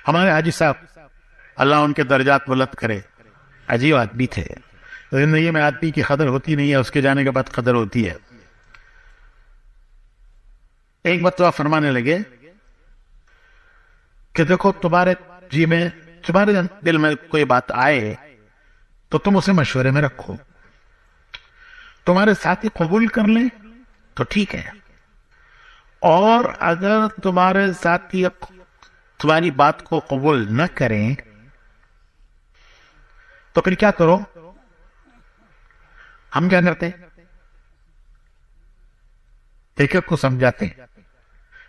ہمارے حاجی صاحب اللہ ان کے درجات بلند کرے، عجیب آدمی تھے. زندگی میں آدمی کی قدر ہوتی نہیں ہے، اس کے جانے کے بعد قدر ہوتی ہے. ایک مرتبہ فرمانے لگے کہ دیکھو تمہارے جی میں، تمہارے دل میں کوئی بات آئے تو تم اسے مشورے میں رکھو. تمہارے ساتھی قبول کر لیں تو ٹھیک ہے، اور اگر تمہارے ساتھی تمہاری بات کو قبول نہ کریں تو پھر کیا کرو؟ ہم کیا کرتے ہیں؟ ایک ایک کو سمجھاتے ہیں.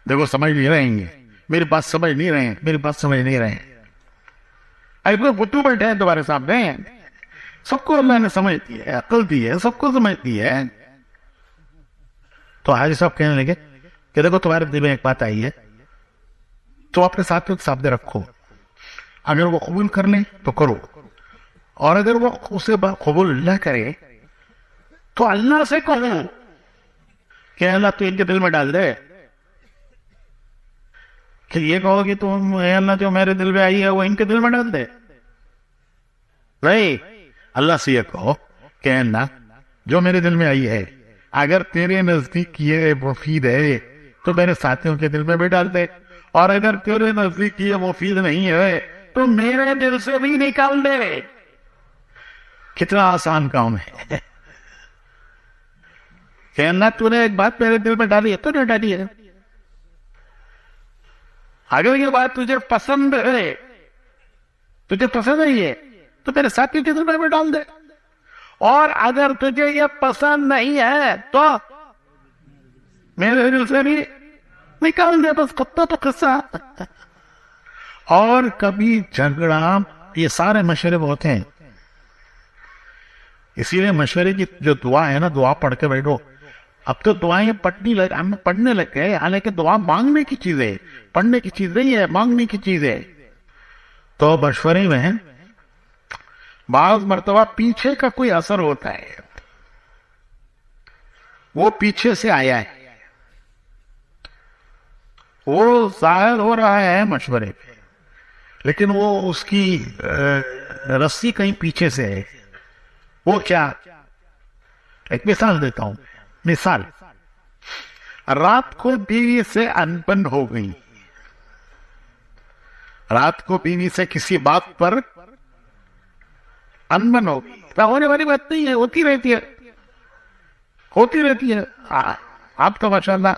دیکھو سمجھ نہیں رہے ہیں، میری بات سمجھ نہیں رہے ہیں، میری بات سمجھ نہیں رہے ہیں. ایسے بتو بیٹھے ہیں تمہارے سامنے، سب کو اللہ نے سمجھ دی ہے، عقل دی ہے، سب کو سمجھ دی ہے. تو حاجی صاحب کہنے لگے کہ دیکھو تمہارے دل میں ایک بات آئی ہے تو اپنے ساتھیوں کے سامنے رکھو. اگر وہ قبول کر لیں تو کرو، اور اگر وہ اسے قبول نہ کرے تو اللہ سے کہو کہ اللہ تو ان کے دل میں ڈال دے. کہ یہ کہو کہ تم اے اللہ جو میرے دل میں آئی ہے وہ ان کے دل میں ڈال دے. نہیں، اللہ سے یہ کہو کہ اے اللہ جو میرے دل میں آئی ہے اگر تیرے نزدیک یہ مفید ہے تو میرے ساتھیوں کے دل میں بھی ڈال دے، اور اگر تیرے نزدیک یہ مفید نہیں ہے تو میرے دل سے بھی نکال دے. کتنا آسان کام ہے کہ اللہ تو نے ایک بات میرے دل میں ڈالی ہے تو نے ڈالی ہے. اگر یہ بات تجھے پسند ہے، تجھے پسند نہیں ہے تو میرے ساتھی کے دل میں ڈال دے، اور اگر تجھے یہ پسند نہیں ہے تو میرے دل سے بھی نکال دے. بس کتا تو قصہ. اور کبھی جھگڑا، یہ سارے مشورے بہت ہیں، اسی لیے مشورے کی جو دعا ہے نا، دعا پڑھ کے بیٹھو. اب تو دعائیں پڑھنے لگ گئے، حالانکہ دعا مانگنے کی چیز ہے، پڑھنے کی چیز نہیں ہے، مانگنے کی چیز ہے. تو مشورے میں بعض مرتبہ پیچھے کا کوئی اثر ہوتا ہے، وہ پیچھے سے آیا ہے، وہ ظاہر ہو رہا ہے مشورے پہ، لیکن وہ اس کی رسی کہیں پیچھے سے ہے. وہ کیا؟ ایک مثال دیتا ہوں. مثال، رات کو بیوی سے انبن ہو گئی، رات کو بیوی سے کسی بات پر انبن ہو گئی. ہونے والی بات نہیں ہے، ہوتی رہتی ہے، ہوتی رہتی ہے. آپ تو ماشاءاللہ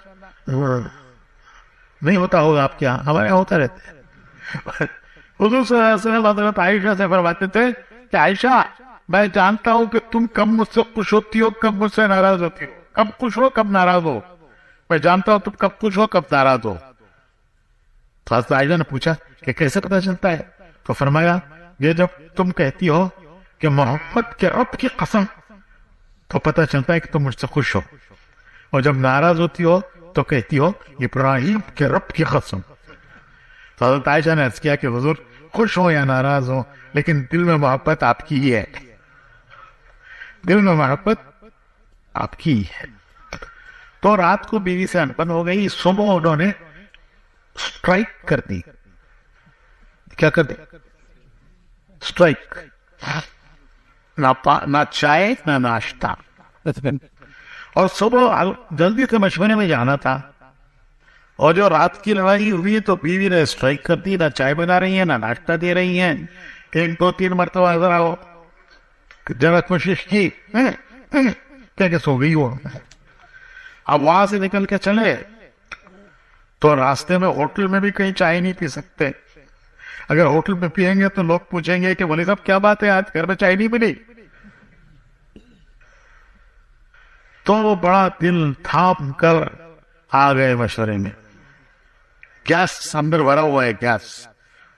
نہیں ہوتا ہوگا، آپ کیا، ہمارے یہاں ہوتا رہتا ہے. حضور صلی اللہ علیہ وسلم عائشہ سے فرماتے تھے کہ عائشہ میں جانتا ہوں کہ تم کب مجھ سے خوش ہوتی ہو، کب مجھ سے ناراض ہوتی ہو، کب خوش ہو کب ناراض ہو. میں جانتا ہوں تم کب خوش ہو کب ناراض ہو. تو حضرت عائشہ نے پوچھا کہ کیسے پتہ چلتا ہے؟ تو فرمایا یہ جب تم کہتی ہو کہ محمد کے رب کی قسم تو پتہ چلتا ہے کہ تم مجھ سے خوش ہو، اور جب ناراض ہوتی ہو تو کہتی ہو ابراہیم کے رب کی قسم. تو حضرت عائشہ نے عرض کیا کہ حضور خوش ہو یا ناراض ہو لیکن دل میں محبت آپ کی ہی ہے، دل میں محبت آپ کی ہی ہے. تو رات کو بیوی سے انبن ہو گئی، صبح انہوں نے اسٹرائک کر دی. کیا کر دی؟ اسٹرائک. نہ چائے نہ ناشتہ، اور صبح جلدی سے مشورے میں جانا تھا، اور جو رات کی لڑائی ہوئی تو بیوی نے اسٹرائک کر دی، نہ چائے بنا رہی ہیں نہ ناشتہ دے رہی ہیں. 1-2-3 مرتبہ ذرا ذرا کوشش کی کہ سو گئی وہ. اب وہاں سے نکل کے چلے تو راستے میں ہوٹل میں بھی کہیں چائے نہیں پی سکتے. اگر ہوٹل میں پیئیں گے تو لوگ پوچھیں گے کہ ولی صاحب کیا بات ہے آج گھر میں چائے نہیں ملی. تو وہ بڑا دل تھام کر آ گئے مشورے میں. گیس اندر بھرا ہوا ہے، گیس،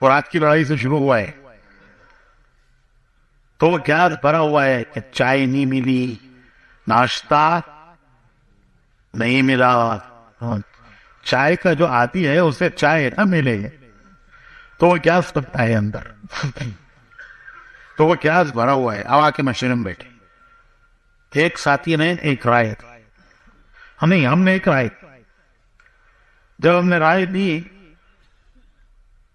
اور رات کی لڑائی سے شروع ہوا ہے. تو وہ گیس بھرا ہوا ہے کہ چائے نہیں ملی، ناشتہ نہیں ملا. چائے کا جو آتی ہے اسے چائے نہ ملے تو وہ گیس بنتا ہے اندر. تو وہ گیس بھرا ہوا ہے. اب آ کے مشورے میں بیٹھے. ایک ساتھی نے ایک رائے، ہم نے ایک رائے. جب ہم نے رائے دی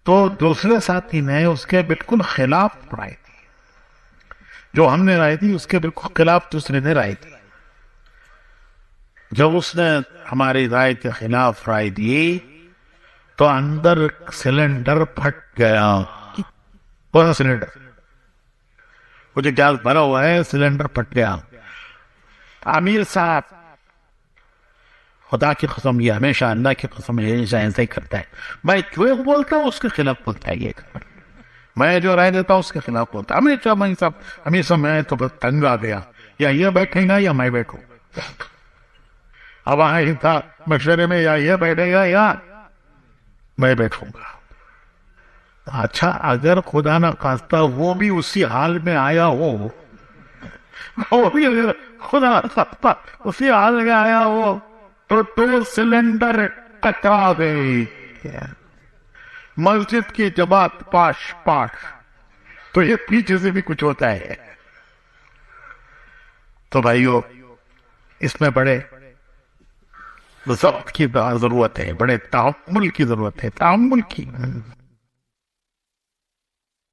تو دوسرے ساتھی نے اس کے بالکل خلاف رائے دی، جو ہم نے رائے دی اس کے بالکل خلاف دوسرے نے رائے دی۔ جب اس نے ہماری رائے کے خلاف رائے دی تو اندر سلنڈر پھٹ گیا۔ کون سا سلنڈر؟ وہ جو گیس بھرا ہوا ہے، سلنڈر پھٹ گیا۔ امیر صاحب، خدا کی قسم، یہ ہمیشہ اللہ کی قسم ہمیشہ ایسا ہی کرتا ہے، میں جو بولتا ہوں اس کے خلاف بولتا ہے، یہ میں جو رائے دیتا ہوں اس کے خلاف بولتا ہے ہمیشہ۔ ہمیشہ میں تو بس تنگ آ گیا، یا یہ بیٹھے گا یا میں بیٹھوں۔ اب وہاں تھا مشورے میں، یا یہ بیٹھے گا یا میں بیٹھوں گا۔ اچھا، اگر خدا نہ خواستہ وہ بھی اسی حال میں آیا ہو، وہ بھی اگر خدا نہ خواستہ اسی حال میں آیا ہو تو دو سلنڈر ٹکرا گئی، مسجد کی جماعت پاش پاش، تو یہ پیچھے سے بھی کچھ ہوتا ہے۔ تو بھائیو، اس میں بڑے ضبط کی ضرورت ہے، بڑے تعامل کی ضرورت ہے، تعامل کی۔